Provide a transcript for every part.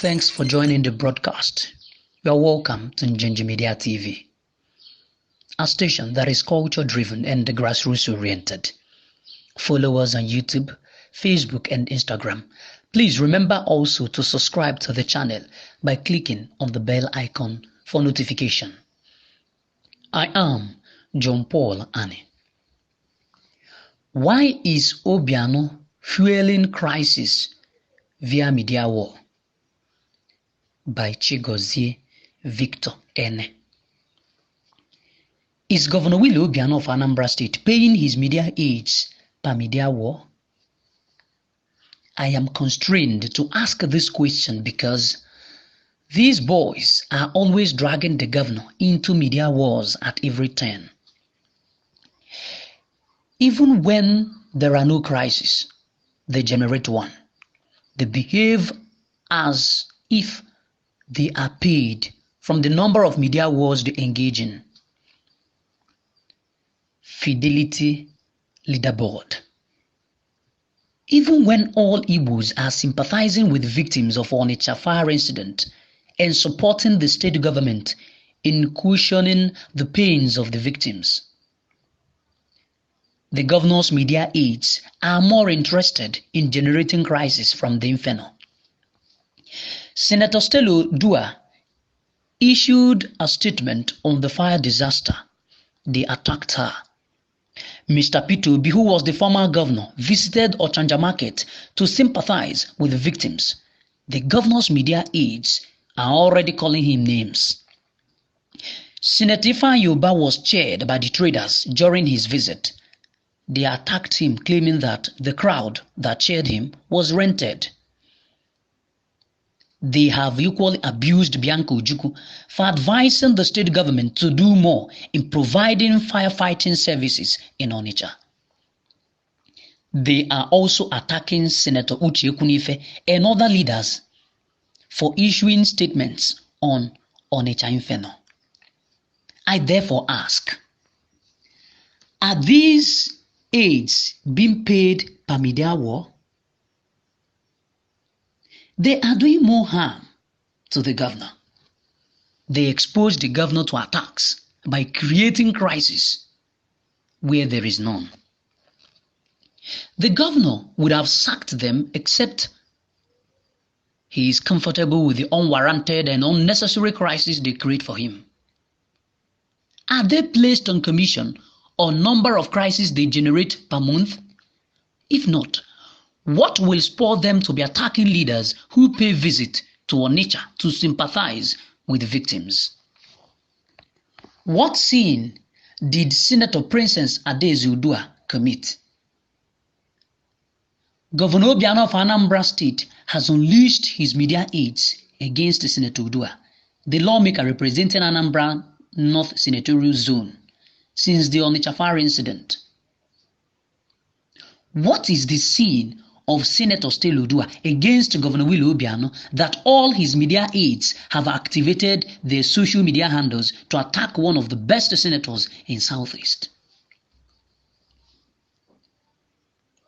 Thanks for joining the broadcast. You are welcome to Njenje Media TV, a station that is culture-driven and grassroots-oriented. Follow us on YouTube, Facebook, and Instagram. Please remember also to subscribe to the channel by clicking on the bell icon for notification. I am John Paul Annie. Why is Obiano fueling crisis via media war? By Chigozie Victor Ene. Is Governor Willie Obiano of Anambra State paying his media aides per media war? I am constrained to ask this question because these boys are always dragging the governor into media wars at every turn. Even when there are no crises, they generate one. They behave as if they are paid from the number of media wars they engage in. Fidelity leaderboard. Even when all Igbos are sympathizing with victims of Onitsha fire incident and supporting the state government in cushioning the pains of the victims, the governor's media aides are more interested in generating crisis from the inferno. Senator Stella Dua issued a statement on the fire disaster. They attacked her. Mr. Peter Obi, who was the former governor, visited Ochanja Market to sympathize with the victims. The governor's media aides are already calling him names. Senator Ifeanyi Ubah was cheered by the traders during his visit. They attacked him, claiming that the crowd that cheered him was rented. They have equally abused Bianca Ojukwu for advising the state government to do more in providing firefighting services in Onitsha. They are also attacking Senator Uche Ekwunife and other leaders for issuing statements on Onitsha Inferno. I therefore ask, are these aides being paid per media war? They are doing more harm to the governor. They expose the governor to attacks by creating crisis where there is none. The governor would have sacked them except he is comfortable with the unwarranted and unnecessary crisis they create for him. Are they placed on commission on number of crises they generate per month? If not, what will spur them to be attacking leaders who pay visit to Onitsha to sympathize with victims? What sin did Senator Princess Adaeze Udua commit? Governor Obiano of Anambra State has unleashed his media aides against Senator Udua, the lawmaker representing Anambra North Senatorial Zone, since the Onitsha fire incident. What is the sin of Senator Stella Dua against Governor Willie Obiano that all his media aides have activated their social media handles to attack one of the best senators in Southeast?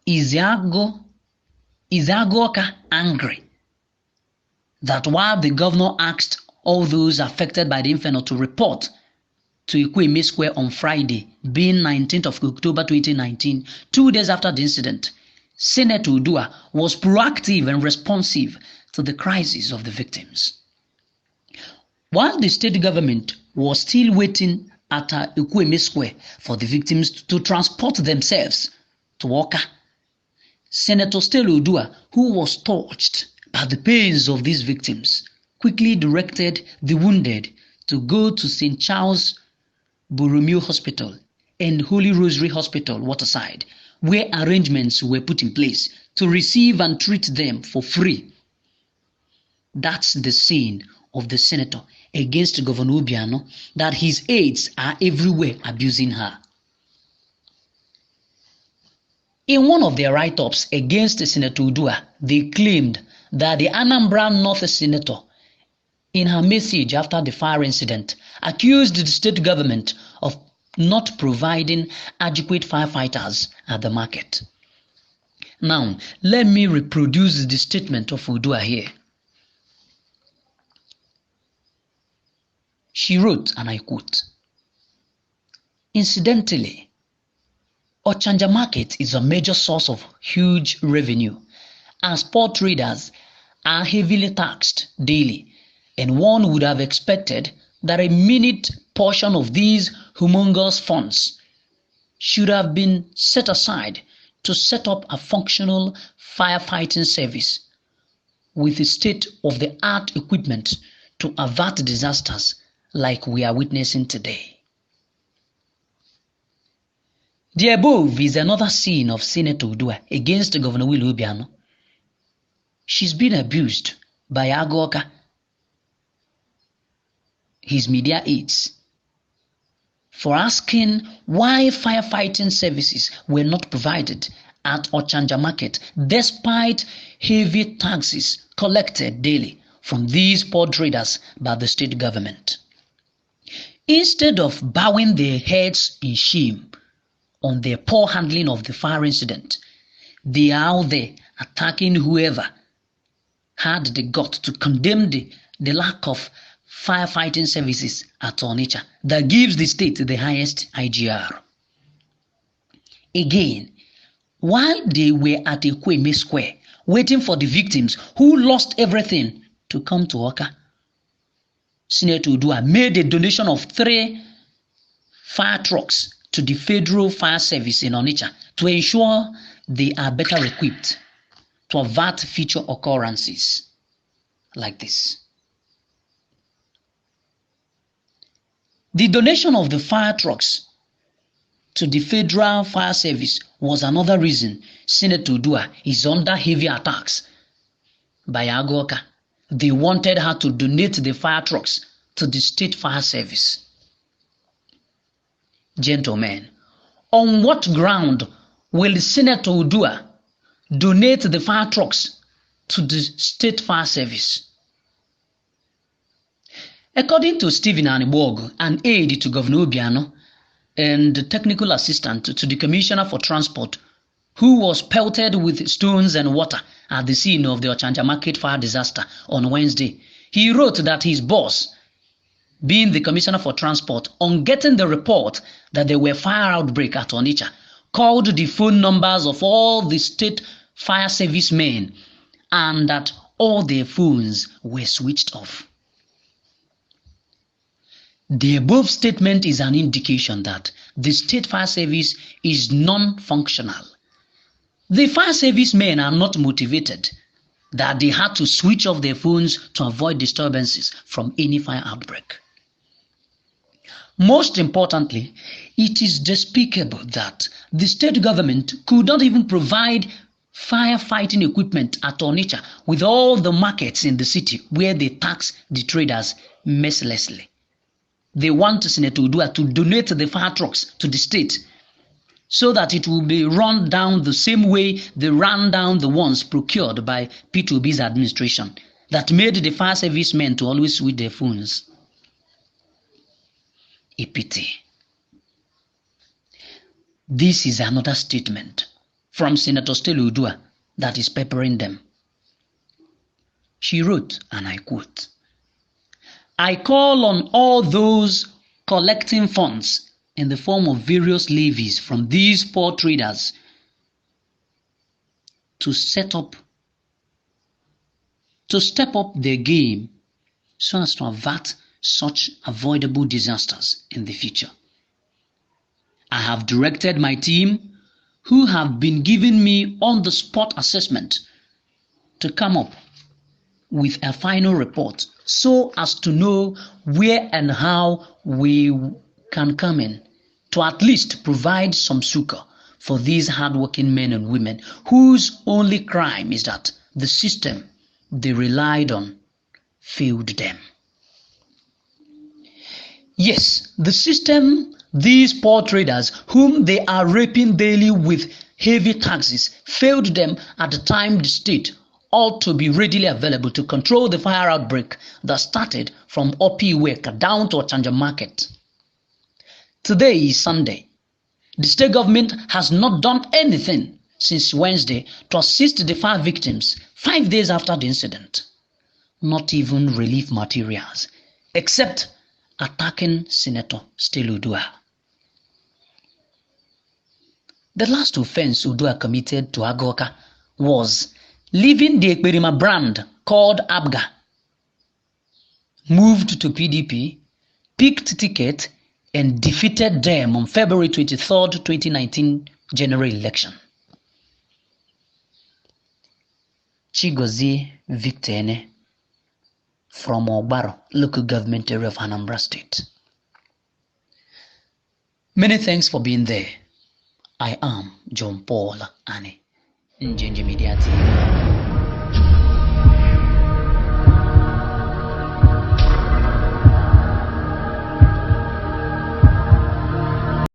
Is Agoka angry that while the governor asked all those affected by the inferno to report to Ikweme Square on Friday, being 19th of October 2019, 2 days after the incident, Senator Udua was proactive and responsive to the crisis of the victims? While the state government was still waiting at Ikweme Square for the victims to transport themselves to Awka, Senator Stella Udua, who was touched by the pains of these victims, quickly directed the wounded to go to St. Charles Borromeo Hospital and Holy Rosary Hospital, Waterside, where arrangements were put in place to receive and treat them for free. That's the sin of the senator against Governor Obiano, that his aides are everywhere abusing her. In one of their write-ups against Senator Udua, they claimed that the Anambra North Senator, in her message after the fire incident, accused the state government of not providing adequate firefighters at the market. Now, let me reproduce the statement of Udua here. She wrote, and I quote, "Incidentally, Ochanja market is a major source of huge revenue, as port traders are heavily taxed daily, and one would have expected that a minute portion of these humongous funds should have been set aside to set up a functional firefighting service with state-of-the-art equipment to avert disasters like we are witnessing today." The above is another scene of Senator Udua against Governor Willie Obiano. She's been abused by Agoka, his media aides, for asking why firefighting services were not provided at Ochanja Market despite heavy taxes collected daily from these port traders by the state government. Instead of bowing their heads in shame on their poor handling of the fire incident, they are out there attacking whoever had the gut to condemn the lack of firefighting services at Onitsha that gives the state the highest IGR. Again, while they were at Ekweme Square waiting for the victims who lost everything to come to Oka, Senator Udua made a donation of 3 fire trucks to the Federal Fire Service in Onitsha to ensure they are better equipped to avert future occurrences like this. The donation of the fire trucks to the Federal Fire Service was another reason Senator Udua is under heavy attacks by Agoka. They wanted her to donate the fire trucks to the State Fire Service. Gentlemen, on what ground will Senator Udua donate the fire trucks to the State Fire Service? According to Stephen Aniborg, an aide to Governor Obiano and the technical assistant to the Commissioner for Transport, who was pelted with stones and water at the scene of the Ochanja Market fire disaster on Wednesday, he wrote that his boss, being the Commissioner for Transport, on getting the report that there were fire outbreak at Onitsha, called the phone numbers of all the state fire service men and that all their phones were switched off. The above statement is an indication that the state fire service is non-functional. The fire service men are not motivated, that they had to switch off their phones to avoid disturbances from any fire outbreak. Most importantly, it is despicable that the state government could not even provide firefighting equipment at Onitsha with all the markets in the city where they tax the traders mercilessly. They want Senator Udua to donate the fire trucks to the state so that it will be run down the same way they ran down the ones procured by P2B's administration that made the fire service men to always switch their phones. A pity. This is another statement from Senator Stella Udua that is peppering them. She wrote, and I quote, "I call on all those collecting funds in the form of various levies from these poor traders to step up their game so as to avert such avoidable disasters in the future. I have directed my team, who have been giving me on-the-spot assessment, to come up with a final report so as to know where and how we can come in to at least provide some succor for these hardworking men and women whose only crime is that the system they relied on failed them." Yes, the system these poor traders, whom they are raping daily with heavy taxes, failed them at the time the state ought to be readily available to control the fire outbreak that started from Opi-Iweka down to Ochanja Market. Today is Sunday. The state government has not done anything since Wednesday to assist the fire victims 5 days after the incident. Not even relief materials, except attacking Senator still Udua. The last offense Udua committed to Agoka was leaving the Ekperima brand called Abga, moved to PDP, picked ticket, and defeated them on February 23rd, 2019 general election. Chigozie Victor from Ogbaro, local government area of Anambra State. Many thanks for being there. I am John Paul Annie, Njinji Media TV.